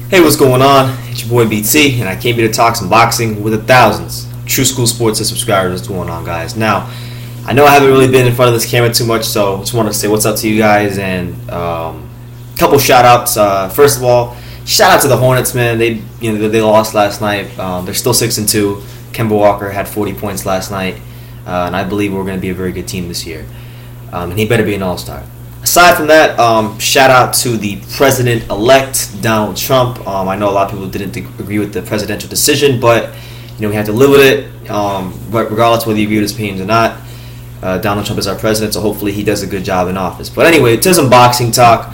Hey, what's going on? It's your boy BT, and I came here to talk some boxing with the thousands. True School Sports subscribers. What's going on, guys? Now, I know I haven't really been in front of this camera too much, so just want to say what's up to you guys and a couple shout outs. First of all, shout out to the Hornets, man. They lost last night. They're still 6-2. Kemba Walker had 40 points last night, and I believe we're going to be a very good team this year. And he better be an all-star. Aside from that, shout out to the president-elect, Donald Trump. I know a lot of people didn't agree with the presidential decision, but we had to live with it. But regardless whether you agree with his opinions or not, Donald Trump is our president, so hopefully he does a good job in office. But anyway, to some boxing talk.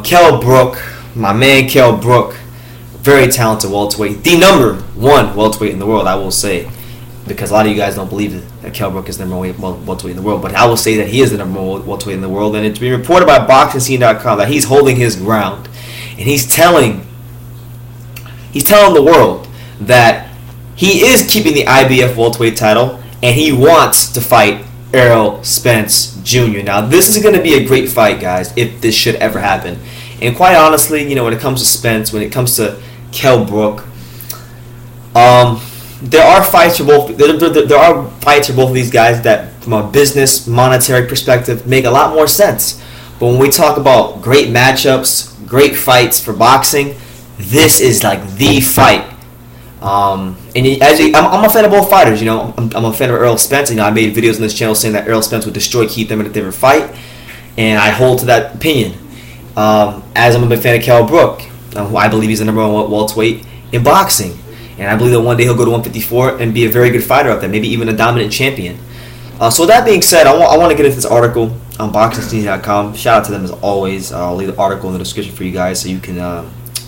Kell Brook, my man Kell Brook, very talented welterweight, the number one welterweight in the world, I will say. Because a lot of you guys don't believe that Kell Brook is the number one welterweight in the world. But I will say that he is the number one welterweight in the world. And it's been reported by BoxingScene.com that he's holding his ground. And he's telling the world that he is keeping the IBF welterweight title. And he wants to fight Errol Spence Jr. Now, this is going to be a great fight, guys, if this should ever happen. And quite honestly, when it comes to Spence, when it comes to Kell Brook, there are fights for both. There are fights for both of these guys that, from a business, monetary perspective, make a lot more sense. But when we talk about great matchups, great fights for boxing, this is like the fight. I'm a fan of both fighters. I'm a fan of Errol Spence. I made videos on this channel saying that Errol Spence would destroy Keith Thurman if they ever fight, and I hold to that opinion. As I'm a big fan of Kell Brook, who I believe he's the number one welterweight in boxing. And I believe that one day he'll go to 154 and be a very good fighter out there, maybe even a dominant champion. So with that being said, I want to get into this article on BoxingScene.com. Shout out to them as always. I'll leave the article in the description for you guys so you can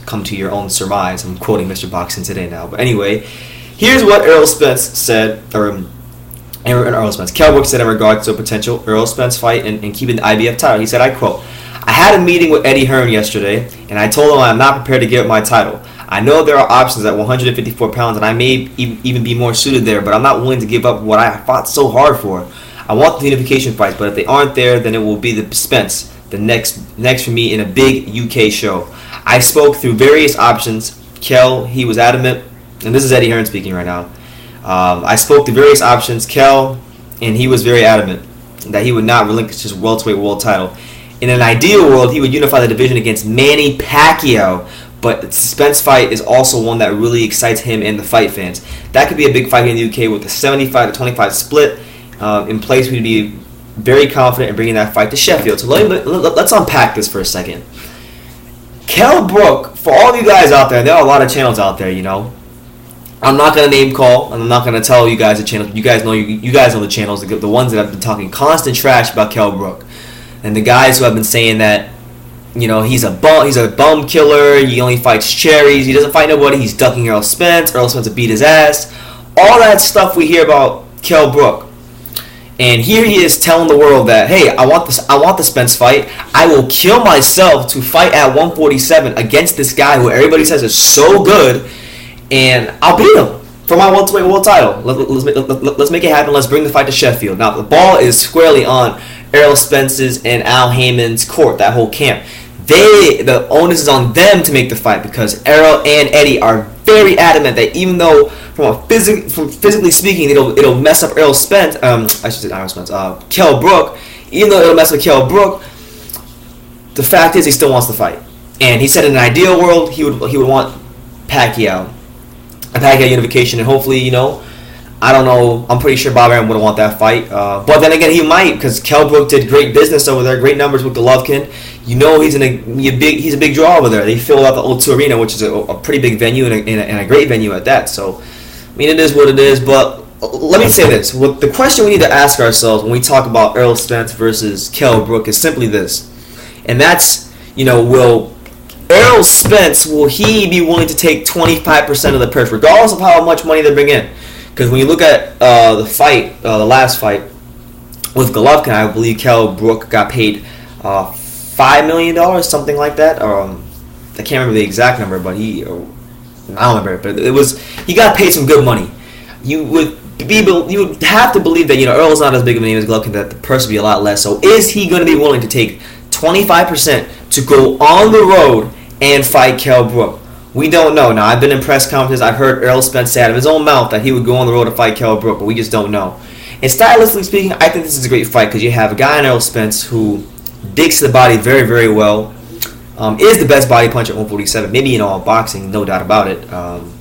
come to your own surmise. I'm quoting Mr. Boxing today now. But anyway, here's what Errol Spence said, Errol Spence. Kell Brook said in regards to a potential Errol Spence fight and keeping the IBF title. He said, I quote, "I had a meeting with Eddie Hearn yesterday, and I told him I'm not prepared to give up my title. I know there are options at 154 pounds, and I may even be more suited there, but I'm not willing to give up what I fought so hard for. I want the unification fights, but if they aren't there, then it will be the Spence, the next for me in a big UK show. I spoke through various options. Kell, he was adamant," and this is Eddie Hearn speaking right now. "I spoke through various options, Kell, and he was very adamant that he would not relinquish his welterweight world title. In an ideal world, he would unify the division against Manny Pacquiao, but the Spence fight is also one that really excites him and the fight fans. That could be a big fight in the UK with a 75-25 split in place. We'd be very confident in bringing that fight to Sheffield." So let's unpack this for a second. Kell Brook, for all of you guys out there, there are a lot of channels out there, I'm not going to name call, and I'm not going to tell you guys the channel. You guys know the channels, the ones that have been talking constant trash about Kell Brook. And the guys who have been saying that, he's a bum killer, he only fights cherries, he doesn't fight nobody, he's ducking Errol Spence will beat his ass. All that stuff we hear about Kell Brook. And here he is telling the world that, hey, I want the Spence fight. I will kill myself to fight at 147 against this guy who everybody says is so good, and I'll beat him for my welterweight world title. Let's make it happen. Let's bring the fight to Sheffield. Now, the ball is squarely on Errol Spence's and Al Heyman's court, that whole camp. The onus is on them to make the fight because Errol and Eddie are very adamant that even though from physically speaking it'll mess up Errol Spence, Kell Brook, even though it'll mess up Kell Brook, the fact is he still wants the fight. And he said in an ideal world he would want Pacquiao unification, and hopefully, I don't know, I'm pretty sure Bob Arum wouldn't want that fight. But then again, he might, because Kell Brook did great business over there, great numbers with Golovkin. He's a big draw over there. They fill out the O2 Arena, which is a pretty big venue and a great venue at that. So, it is what it is. But let me say this. The question we need to ask ourselves when we talk about Errol Spence versus Kell Brook is simply this. And that's, will Errol Spence, will he be willing to take 25% of the purse, regardless of how much money they bring in? Because when you look at the last fight with Golovkin, I believe Kell Brook got paid $5 million, something like that. I can't remember the exact number, but I don't remember. But he got paid some good money. You would have to believe that Errol's not as big of a name as Golovkin, that the purse would be a lot less. So is he going to be willing to take 25% to go on the road and fight Kell Brook? We don't know. Now, I've been in press conferences. I've heard Errol Spence say out of his own mouth that he would go on the road to fight Kell Brook, but we just don't know. And stylistically speaking, I think this is a great fight because you have a guy in Errol Spence who digs to the body very, very well. Is the best body puncher at 147. Maybe in all boxing, no doubt about it.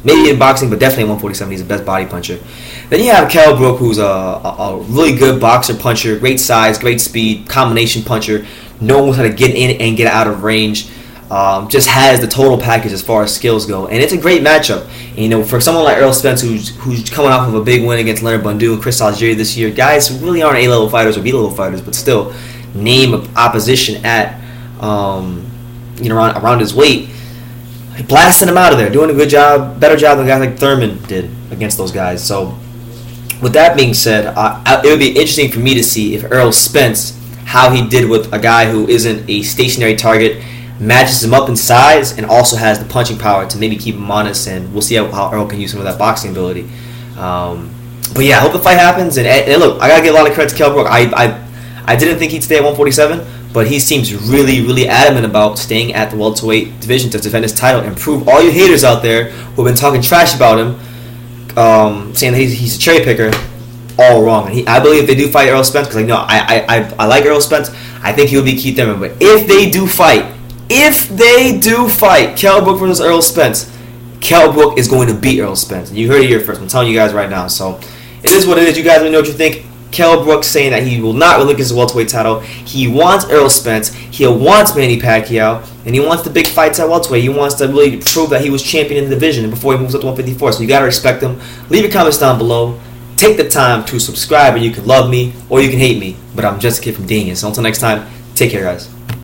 Maybe in boxing, but definitely at 147, he's the best body puncher. Then you have Kell Brook, who's a really good boxer puncher, great size, great speed, combination puncher, knows how to get in and get out of range. Just has the total package as far as skills go, and it's a great matchup. And, you know, for someone like Errol Spence, who's coming off of a big win against Leonard Bundu and Chris Algieri this year, guys who really aren't A-level fighters or B-level fighters, but still name of opposition at around his weight, blasting him out of there, doing a good job, better job than guys like Thurman did against those guys. So, with that being said, it would be interesting for me to see if Errol Spence, how he did with a guy who isn't a stationary target, matches him up in size and also has the punching power to maybe keep him honest, and we'll see how Errol can use some of that boxing ability. But yeah, I hope the fight happens. And look, I gotta give a lot of credit to Kell Brook. I didn't think he'd stay at 147, but he seems really, really adamant about staying at the welterweight division to defend his title and prove all you haters out there who've been talking trash about him, saying that he's a cherry picker, all wrong. And I believe if they do fight Errol Spence, because I like Errol Spence, I think he'll be Keith Thurman. But if they do fight Kell Brook versus Errol Spence, Kell Brook is going to beat Errol Spence. And you heard it here first. I'm telling you guys right now. So it is what it is. You guys let me know what you think. Kell Brook saying that he will not relinquish his welterweight title. He wants Errol Spence. He wants Manny Pacquiao. And he wants the big fights at welterweight. He wants to really prove that he was champion in the division before he moves up to 154. So you got to respect him. Leave your comments down below. Take the time to subscribe, and you can love me or you can hate me. But I'm just a kid from Daniel. So until next time, take care, guys.